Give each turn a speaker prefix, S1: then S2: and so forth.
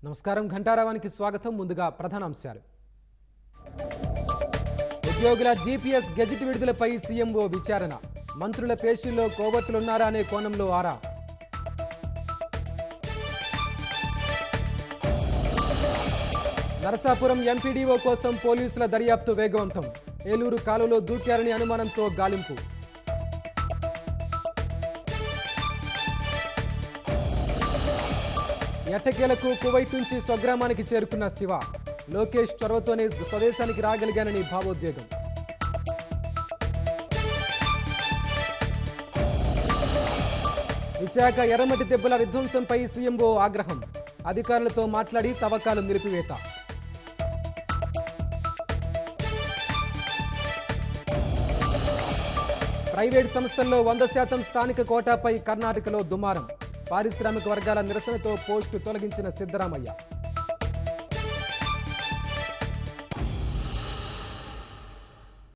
S1: నమస్కారం ఘంటారావానికి స్వాగతం. ముందుగా ప్రధానాంశాలు. ఉద్యోగుల జీపీఎస్ గెజిట్ విడుదలపై సీఎంఓ విచారణ. మంత్రుల పేషీల్లో కోవత్తులున్నారా అనే కోణంలో ఆరా. నరసాపురం ఎంపీడీఓ కోసం పోలీసుల దర్యాప్తు వేగవంతం. ఏలూరు కాలువలో దూకారని అనుమానంతో గాలింపు. ఎట్టకేలకు కువైట్ నుంచి స్వగ్రామానికి చేరుకున్న శివ. లోకేష్ చొరవతోనే స్వదేశానికి రాగలిగానని భావోద్వేగం. విశాఖ ఎర్రమట్టి దెబ్బల విధ్వంసంపై సీఎంఓ ఆగ్రహం. అధికారులతో మాట్లాడి తవ్వకాలు నిలిపివేత. ప్రైవేట్ సంస్థల్లో 100% స్థానిక కోటాపై కర్ణాటకలో దుమారం. పారిశ్రామిక వర్గాల నిరసనతో పోస్టు తొలగించిన సిద్ధరామయ్య.